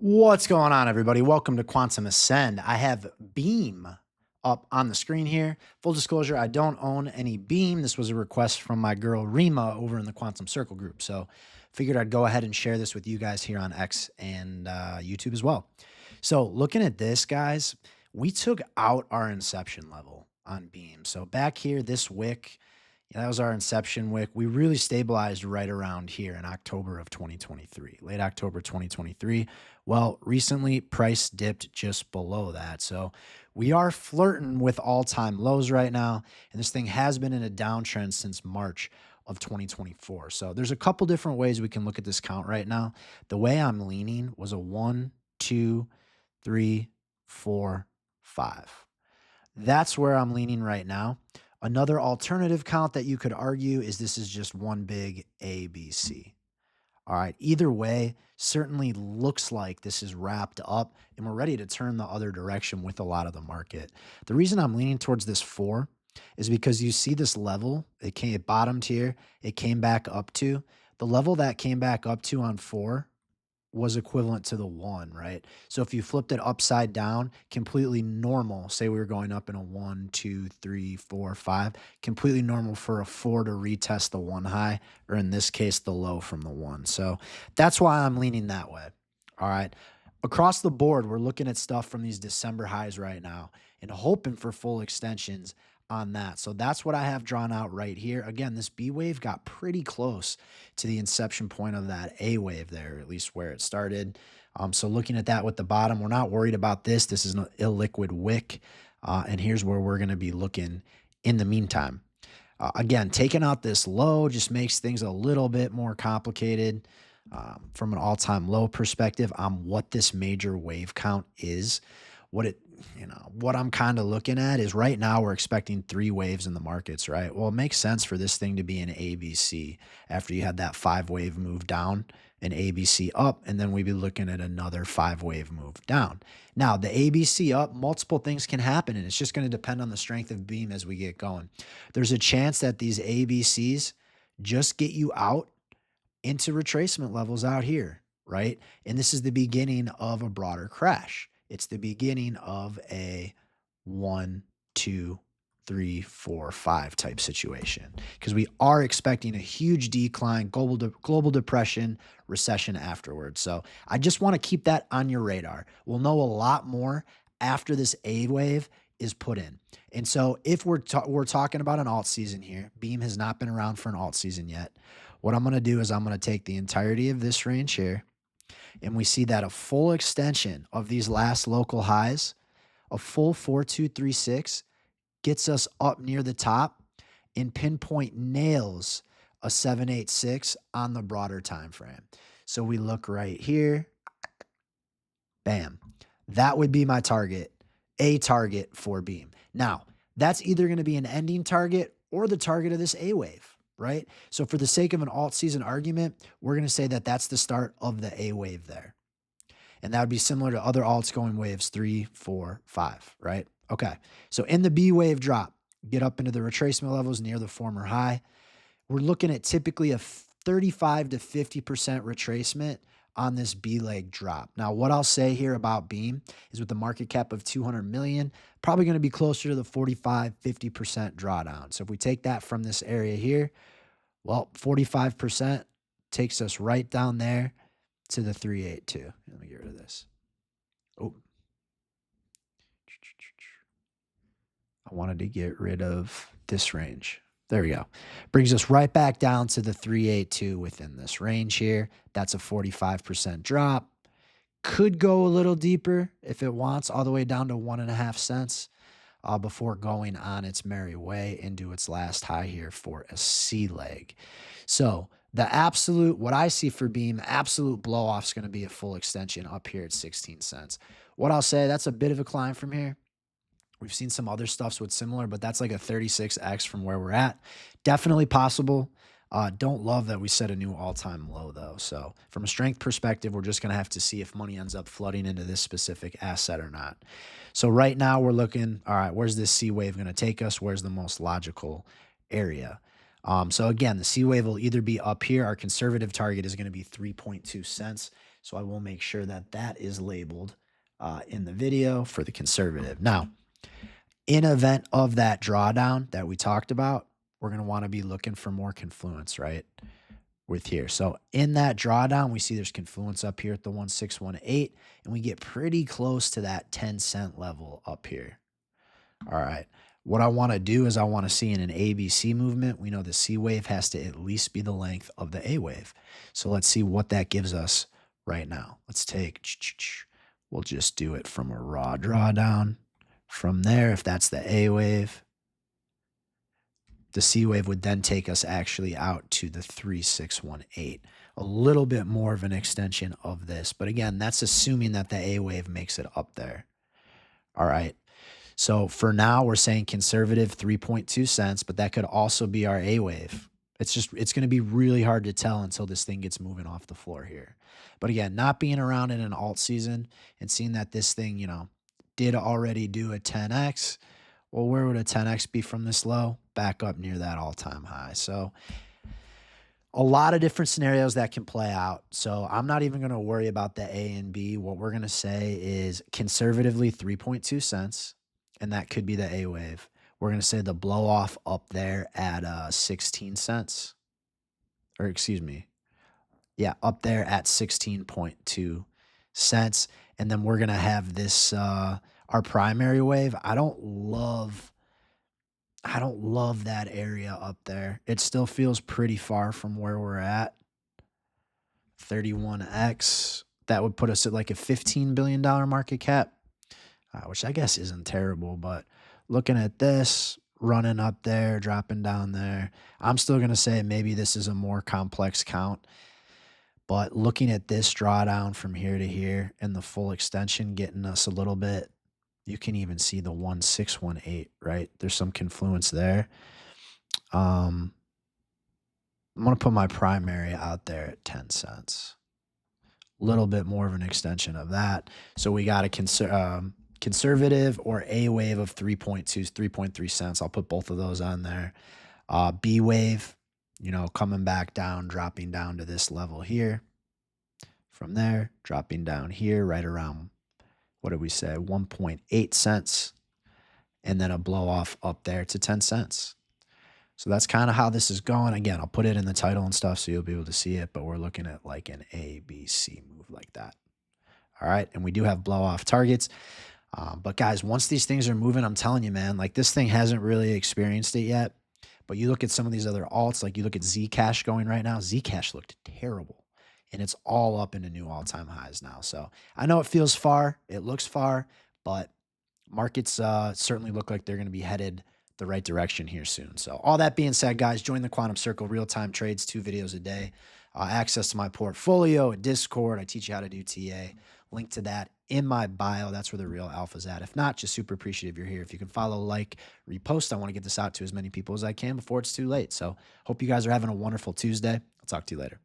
What's going on, everybody? Welcome to Quantum Ascend. I have Beam up on the screen here. Full disclosure, I don't own any Beam. This was a request from my girl Rima over in the Quantum Circle group. So figured I'd go ahead and share this with you guys here on X and YouTube as well. So looking at this, guys, we took out our inception level on Beam. So back here, this wick, that was our inception wick. We really stabilized right around here in October of 2023, late October 2023. Well, recently price dipped just below that. So we are flirting with all-time lows right now. And this thing has been in a downtrend since March of 2024. So there's a couple different ways we can look at this count right now. The way I'm leaning was a 1, 2, 3, 4, 5. That's where I'm leaning right now. Another alternative count that you could argue is this is just one big ABC. All right, either way, certainly looks like this is wrapped up and we're ready to turn the other direction with a lot of the market. The reason I'm leaning towards this 4 is because you see this level, it bottomed here, it came back up to. The level that came back up to on 4 was equivalent to the 1, right? So if you flipped it upside down, completely normal, say we were going up in a 1, 2, 3, 4, 5, completely normal for a 4 to retest the 1 high, or in this case, the low from the 1. So that's why I'm leaning that way. All right. Across the board, we're looking at stuff from these December highs right now and hoping for full extensions on that. So that's what I have drawn out right here. Again, this B wave got pretty close to the inception point of that A wave there, at least where it started. So looking at that with the bottom, we're not worried about this. This is an illiquid wick. And here's where we're going to be looking in the meantime. Again, taking out this low just makes things a little bit more complicated from an all-time low perspective on what this major wave count is. What I'm kind of looking at is right now we're expecting 3 waves in the markets, right? Well, it makes sense for this thing to be an ABC after you had that 5-wave move down, an ABC up, and then we'd be looking at another 5-wave move down. Now, the ABC up, multiple things can happen, and it's just going to depend on the strength of Beam as we get going. There's a chance that these ABCs just get you out into retracement levels out here, right? And this is the beginning of a broader crash. It's the beginning of a 1, 2, 3, 4, 5 type situation because we are expecting a huge decline, global depression, recession afterwards. So I just want to keep that on your radar. We'll know a lot more after this A wave is put in. And so if we're talking about an alt season here, Beam has not been around for an alt season yet. What I'm going to do is I'm going to take the entirety of this range here, and we see that a full extension of these last local highs, a full 4236 gets us up near the top and pinpoint nails a 786 on the broader time frame. So we look right here. Bam. That would be my target, a target for Beam. Now, that's either going to be an ending target or the target of this A wave. Right? So for the sake of an alt season argument, we're going to say that that's the start of the A wave there. And that would be similar to other alts going waves 3, 4, 5, right? Okay. So in the B wave drop, get up into the retracement levels near the former high. We're looking at typically a 35 to 50% retracement on this B leg drop. Now, what I'll say here about Beam is with the market cap of 200 million, probably going to be closer to the 45, 50% drawdown. So if we take that from this area here, well, 45% takes us right down there to the 382. Let me get rid of this. Oh, I wanted to get rid of this range. There we go. Brings us right back down to the 382 within this range here. That's a 45% drop. Could go a little deeper if it wants, all the way down to 1.5 cents before going on its merry way into its last high here for a C leg. So the absolute, what I see for Beam, absolute blow off is going to be a full extension up here at 16 cents. What I'll say, that's a bit of a climb from here. We've seen some other stuffs with similar, but that's like a 36x from where we're at. Definitely possible. Don't love that we set a new all-time low, though. So from a strength perspective, we're just going to have to see if money ends up flooding into this specific asset or not. So right now we're looking, all right, where's this C wave going to take us? Where's the most logical area? So again, the C wave will either be up here. Our conservative target is going to be 3.2 cents. So I will make sure that that is labeled in the video for the conservative. Now, in event of that drawdown that we talked about, we're going to want to be looking for more confluence, right? With here. So in that drawdown, we see there's confluence up here at the 1618, and we get pretty close to that 10-cent level up here. All right. What I want to do is I want to see in an ABC movement, we know the C wave has to at least be the length of the A wave. So let's see what that gives us right now. Let's take, we'll just do it from a raw drawdown. From there, if that's the A wave, the C wave would then take us actually out to the 3618. A little bit more of an extension of this. But again, that's assuming that the A wave makes it up there. All right. So for now, we're saying conservative 3.2 cents, but that could also be our A wave. It's going to be really hard to tell until this thing gets moving off the floor here. But again, not being around in an alt season and seeing that this thing, you know, did already do a 10x. Well, where would a 10x be from this low? Back up near that all-time high. So a lot of different scenarios that can play out. So I'm not even going to worry about the A and B. What we're going to say is conservatively 3.2 cents, and that could be the A wave. We're going to say the blow off up there at 16 cents. Or excuse me. Yeah, up there at 16.2 cents. And then we're going to have this our primary wave. I don't love that area up there. It still feels pretty far from where we're at. 31x. That would put us at like a $15 billion market cap, which I guess isn't terrible. But looking at this, running up there, dropping down there, I'm still going to say maybe this is a more complex count. But looking at this drawdown from here to here and the full extension getting us a little bit, you can even see the 1618, right? There's some confluence there. I'm going to put my primary out there at 10 cents. A little bit more of an extension of that. So we got a conservative or A wave of 3.2, 3.3 cents. I'll put both of those on there. B wave, you know, coming back down, dropping down to this level here. From there, dropping down here right around, what did we say, 1.8 cents, and then a blow off up there to 10 cents. So that's kind of how this is going. Again, I'll put it in the title and stuff so you'll be able to see it, but we're looking at like an A, B, C move like that. All right, and we do have blow off targets. But guys, once these things are moving, I'm telling you, man, like this thing hasn't really experienced it yet. But you look at some of these other alts, like you look at Zcash going right now. Zcash looked terrible. And it's all up into new all-time highs now. So I know it feels far. It looks far. But markets certainly look like they're going to be headed the right direction here soon. So all that being said, guys, join the Quantum Circle, real-time trades, 2 videos a day. Access to my portfolio, a Discord. I teach you how to do TA. Link to that in my bio. That's where the real alpha's at. If not, just super appreciative you're here. If you can follow, like, repost, I want to get this out to as many people as I can before it's too late. So hope you guys are having a wonderful Tuesday. I'll talk to you later.